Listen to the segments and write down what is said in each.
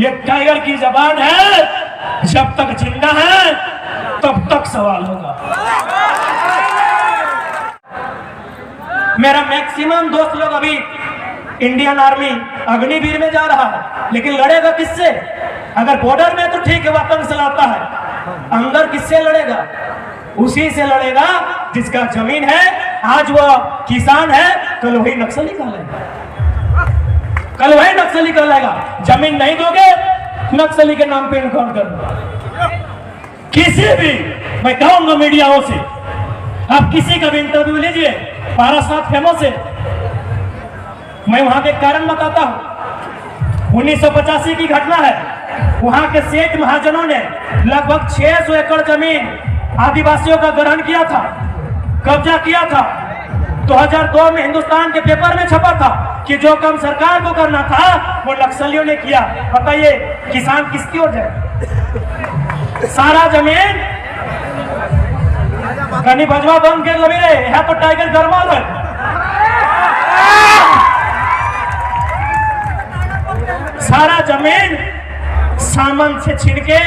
ये टाइगर की जबान है, जब तक जिंदा है तब तक सवाल होगा। मेरा मैक्सिमम दोस्त लोग अभी इंडियन आर्मी अग्निवीर में जा रहा है, लेकिन लड़ेगा किससे? अगर बॉर्डर में तो ठीक है, वतन चलाता है, अंदर किससे लड़ेगा? उसी से लड़ेगा जिसका जमीन है। आज वो किसान है, कल वही नक्सली कहलाएगा, कल वही नक्सली कहलाएगा। जमीन नहीं दोगे, नक्सली के नाम पे इनकाउंटर करूंगा। किसी भी, मैं कहूंगा मीडियाओं से, आप किसी का भी इंटरव्यू लीजिए, पारासात फेमस है, मैं वहां के कारण बताता हूं। 1985 की घटना है, वहां के सेठ महाजनों ने लगभग 600 एकड़ जमीन आदिवासियों का ग्रहण किया था, कब्जा किया था। 2002 में हिंदुस्तान के पेपर में छपा था कि जो काम सरकार को करना था वो नक्सलियों ने किया। बताइए किसान किसकी ओर जाए? सारा जमीन कनी भजवा बंद के लगी रहे, यहाँ तो टाइगर गरमाल है। सारा जमीन सामान से छीन के,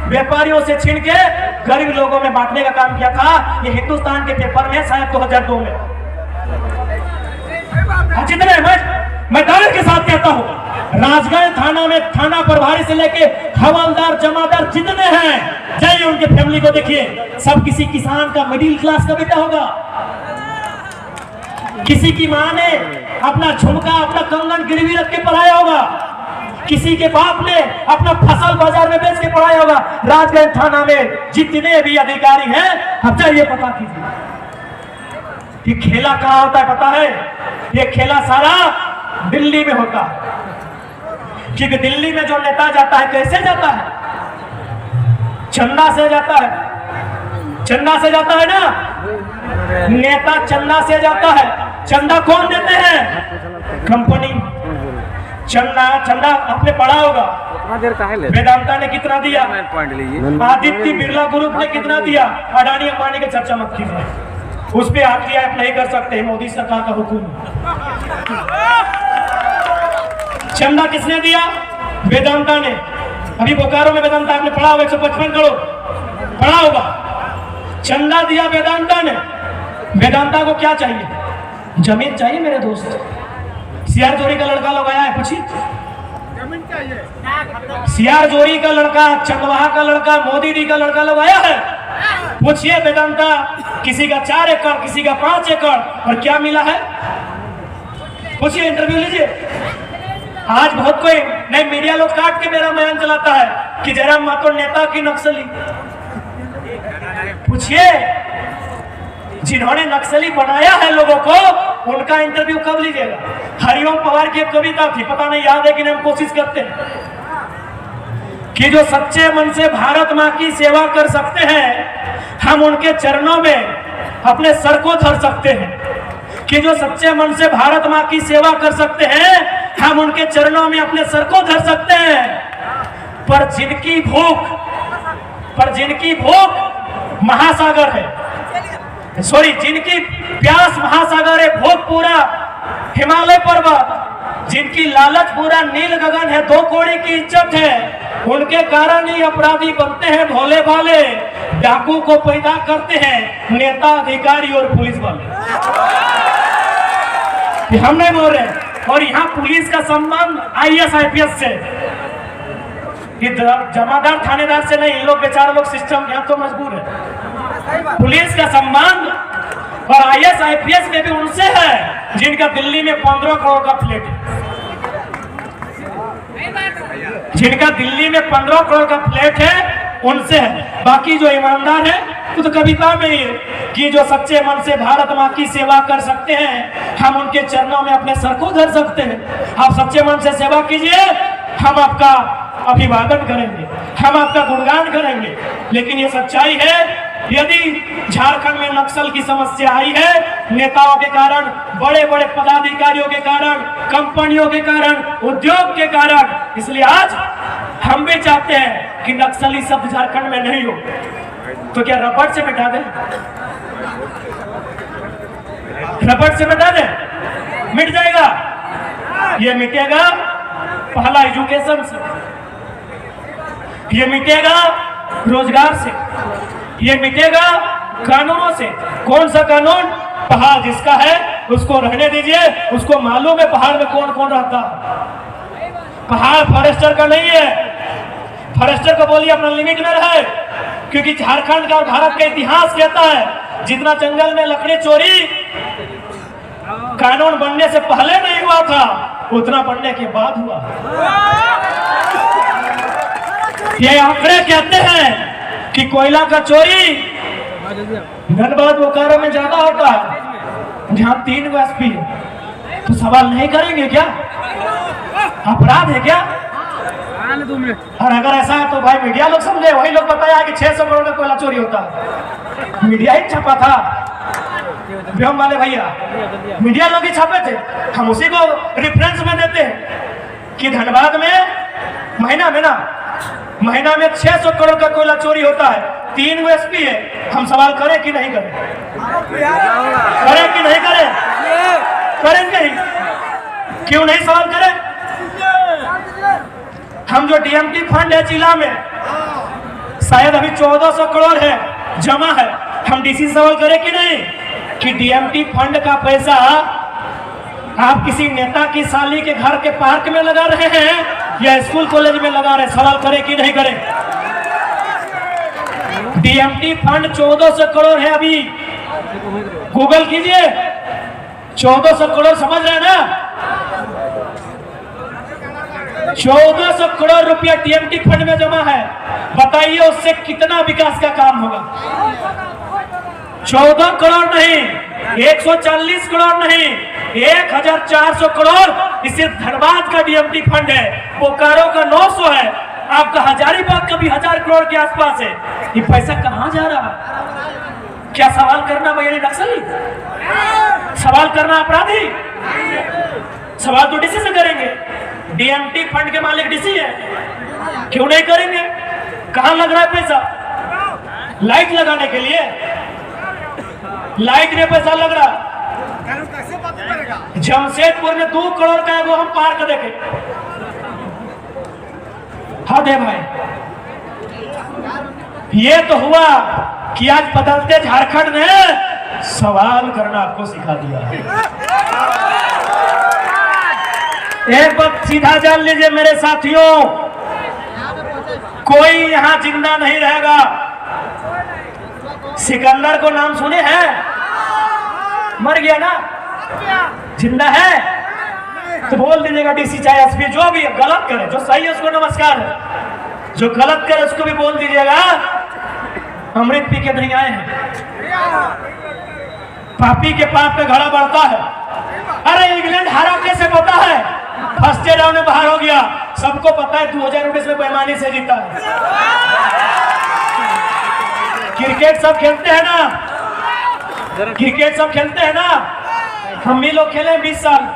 व्यापारियों से छीन के गरीब लोगों में बांटने का काम किया था। ये हिंदुस्तान के पेपर में शायद 2002 में। जितने मैं दावे के साथ कहता हूं, राजगढ़ थाना में थाना प्रभारी से लेके हवलदार जमादार जितने हैं, जाइए उनके फैमिली को देखिए, सब किसी किसान का मिडिल क्लास का बेटा होगा। किसी की मां ने अपना झुमका, अपना कंगन गिरवी रख के पढ़ाया होगा, किसी के बाप ने अपना फसल बाजार में बेच के पढ़ाया होगा। राजगढ़ थाना में जितने भी अधिकारी हैं, अब जाइए पता कीजिए। ये खेला कहां होता है पता है? ये खेला सारा दिल्ली में होता है, क्योंकि दिल्ली में जो नेता जाता है कैसे जाता है? चंदा से जाता है, चंदा से जाता है ना, नेता चंदा से जाता है। चंदा कौन देते हैं? कंपनी। चंदा आपने पढ़ा होगा, वेदांता ने कितना दिया, आदित्य बिरला ग्रुप ने कितना दिया, अडानी अंबानी की चर्चा मत कीजिए, उस पर हाथ लिया आप नहीं कर सकते, मोदी सरकार का हुक्म। चंदा किसने दिया? वेदांता ने। अभी बोकारो में वेदांता आपने पढ़ा होगा, 155 करोड़ पढ़ा होगा। चंदा दिया वेदांता ने। वेदांता को क्या चाहिए? जमीन चाहिए मेरे दोस्त। सियार जोरी का लड़का लोग आया है, पूछिए जमीन चाहिए। सियार जोरी का लड़का, चंदवाहा का लड़का, मोदी डी का लड़का लोग आया है, पूछिए वेदांता किसी का 4 एकड़, किसी का 5 एकड़, और क्या मिला है? पूछिए, इंटरव्यू लीजिए। आज बहुत कोई नहीं, मीडिया लोग काट के मेरा बयान चलाता है कि जयराम माथुर नेता की नक्सली। पूछिए जिन्होंने नक्सली बनाया है लोगों को, उनका इंटरव्यू कब लीजिएगा? हरिओम पवार की एक कविता थी, पता नहीं याद है कि नहीं, हम कोशिश करते हैं कि जो सच्चे मन से भारत माँ की सेवा कर सकते हैं, हम उनके चरणों में अपने सर को धर सकते हैं। कि जो सच्चे मन से भारत माँ की सेवा कर सकते हैं, हम उनके चरणों में अपने सर को धर सकते हैं। पर जिनकी भूख महासागर है, सॉरी, जिनकी प्यास महासागर है, भूख पूरा हिमालय पर्वत, जिनकी लालच पूरा नील गगन है, 2 कौड़ी की इज्जत है, उनके कारण ही अपराधी बनते हैं भोले भाले, डाकू को पैदा करते हैं नेता, अधिकारी और पुलिस वाले। हम नहीं बोल रहे। और यहाँ पुलिस का संबंध IAS IPS से, जमादार थानेदार से नहीं, इन लोग बेचारे लोग सिस्टम यहाँ तो मजबूर है। पुलिस का संबंध और IAS IPS में भी उनसे है जिनका दिल्ली में 15 करोड़ का फ्लैट है, जिनका दिल्ली में 15 करोड़ का फ्लैट है, उनसे है। बाकी जो ईमानदार है, तो कविता में ही कि जो सच्चे मन से भारत माँ की सेवा कर सकते हैं, हम उनके चरणों में अपने सर को धर सकते हैं। आप सच्चे मन से सेवा कीजिए, हम आपका अभिवादन करेंगे, हम आपका गुणगान करेंगे। लेकिन ये सच्चाई है, यदि झारखंड में नक्सल की समस्या आई है, नेताओं के कारण, बड़े बड़े पदाधिकारियों के कारण, कंपनियों के कारण, उद्योग के कारण, इसलिए आज हम भी चाहते हैं कि नक्सली शब्द झारखंड में नहीं हो। तो क्या रबड़ से मिटा दें? रबड़ से मिटा दें? मिट जाएगा? ये मिटेगा पहला एजुकेशन से। ये मिटेगा रोजगार से, ये मिटेगा कानूनों से। कौन सा कानून? पहाड़ जिसका है उसको रहने दीजिए, उसको मालूम है पहाड़ में कौन कौन रहता है। पहाड़ फॉरेस्टर का नहीं है, फॉरेस्टर को बोलिए अपना लिमिट में रहे, क्योंकि झारखंड का और भारत का इतिहास कहता है जितना जंगल में लकड़ी चोरी कानून बनने से पहले नहीं हुआ था, उतना बनने के बाद हुआ। ये आंकड़े कहते हैं कि कोयला का चोरी धनबाद बोकारो में ज्यादा होता है, जहां 3 गो एसपी है। तो सवाल नहीं करेंगे क्या? अपराध है क्या? और अगर ऐसा है तो भाई मीडिया लोग समझे, वही लोग बताया कि 600 करोड़ का कोयला चोरी होता है। मीडिया ही छपा था, व्योम वाले भैया मीडिया लोग ही छापे थे। हम उसी को रेफरेंस में देते हैं कि धनबाद में महीना में 600 करोड़ का कोयला चोरी होता है। 3 गो एसपी है। हम सवाल करें कि नहीं करें? करें कि नहीं करें? करेंगे ही। क्यों नहीं सवाल करें? हम जो डीएमटी फंड है जिला में शायद अभी 1400 करोड़ है जमा है। हम डीसी सवाल करें कि नहीं कि डीएमटी फंड का पैसा आप किसी नेता की साली के घर के पार्क में लगा रहे हैं या स्कूल कॉलेज में लगा रहे हैं? सवाल करें कि नहीं करें? डीएमटी फंड 1400 करोड़ है। अभी गूगल कीजिए, 1400 करोड़ समझ रहे हैं ना? 1400 करोड़ रुपया डीएमटी फंड में जमा है। बताइए उससे कितना विकास का काम होगा? 14 करोड़ नहीं, 140 करोड़ नहीं, 1400 करोड़ सिर्फ धनबाद का डीएमटी फंड है। बोकारो का 900 है, आपका हजारीबाग का भी 1000 करोड़ के आसपास है। ये पैसा कहां जा रहा है? क्या सवाल करना भैया नक्सली? सवाल करना अपराधी? सवाल तो डीसी से करेंगे। डीएमटी फंड के मालिक डीसी है, क्यों नहीं करेंगे? कहां लग रहा है पैसा? लाइट लगाने के लिए? लाइट में पैसा लग रहा। जमशेदपुर में 2 करोड़ का है, वो हम पार्क देखे। हद है भाई। ये तो हुआ कि आज बदलते झारखंड ने सवाल करना आपको सिखा दिया। एक बात सीधा जान लीजिए मेरे साथियों, कोई यहां जिंदा नहीं रहेगा। सिकंदर को नाम सुने हैं? मर गया ना? जिंदा है तो बोल दीजिएगा डीसी चाहे एसपी जो भी गलत करे, जो सही है उसको नमस्कार है, जो गलत करे उसको भी बोल दीजिएगा अमृत पी के नहीं आए हैं। पापी के पाप पे घड़ा बढ़ता है। अरे इंग्लैंड हारा कैसे पता है? फर्स्ट राउंड में बाहर हो गया, सबको पता है। 2019 में बेईमानी से जीता है। क्रिकेट सब खेलते हैं ना, क्रिकेट सब खेलते हैं ना, हम भी लोग खेले 20 साल।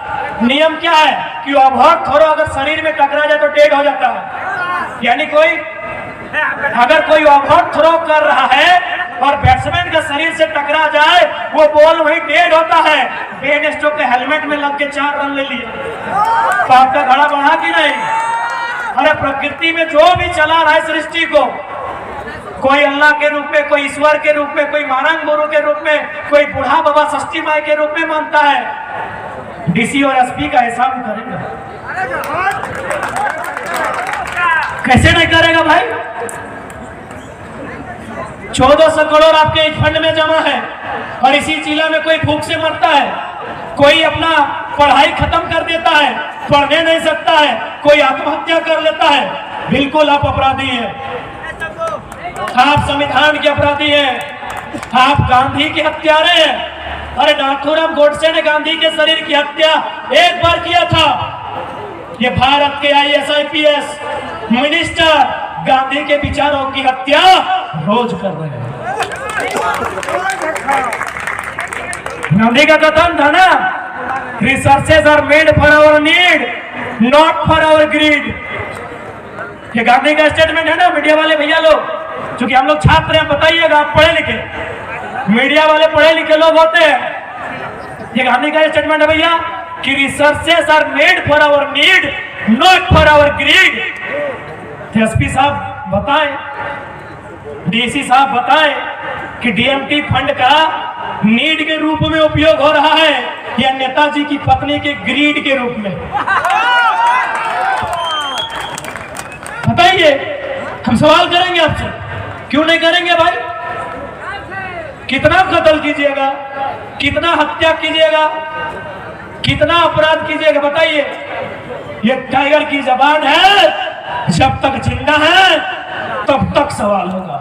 नियम क्या है कि ओवर थ्रो अगर शरीर में टकरा जाए तो डेड हो जाता है। यानी अगर कोई ओवर थ्रो कर रहा है और बैट्समैन का शरीर से टकरा जाए, वो बॉल वहीं डेड होता है। बेन स्टोक के हेलमेट में लग के 4 रन ले लिए, तो आपका घड़ा बढ़ा कि नहीं? अरे प्रकृति में जो भी चला रहा है सृष्टि को, कोई अल्लाह के रूप में, कोई ईश्वर के रूप में, कोई मारंग गुरु के रूप में, कोई बूढ़ा बाबा षष्ठी माई के रूप में मानता है। डीसी और एसपी का हिसाब करेगा? कैसे नहीं करेगा भाई? 1400 करोड़ आपके एक फंड में जमा है और इसी जिला में कोई भूख से मरता है, कोई अपना पढ़ाई खत्म कर देता है, पढ़ने नहीं सकता है, कोई आत्महत्या कर लेता है। बिल्कुल आप अपराधी हैं, आप संविधान के अपराधी हैं, आप गांधी के हत्यारे हैं। अरे नाथूराम गोडसे ने गांधी के शरीर की हत्या एक बार किया था। ये भारत के IAS IPS मिनिस्टर गांधी के विचारों की हत्या रोज कर रहे हैं। गांधी का कथन था ना, resources are made for our need not for our greed. ये गांधी का स्टेटमेंट है ना। मीडिया वाले भैया लोग, क्योंकि हम लोग छात्र हैं, बताइएगा आप पढ़े लिखे, मीडिया वाले पढ़े लिखे लोग होते हैं। ये गांधी का स्टेटमेंट है भैया कि resources are made for our need not for our greed. तो एसपी साहब बताएं, डीसी साहब बताएं कि डीएमटी फंड का नीड के रूप में उपयोग हो रहा है या नेताजी की पत्नी के ग्रीड के रूप में? बताइए, हम सवाल करेंगे आपसे, क्यों नहीं करेंगे भाई? कितना कत्ल कीजिएगा, कितना हत्या कीजिएगा, कितना अपराध कीजिएगा? बताइए, ये टाइगर की जबान है, जब तक जिंदा है तब तक सवाल होगा।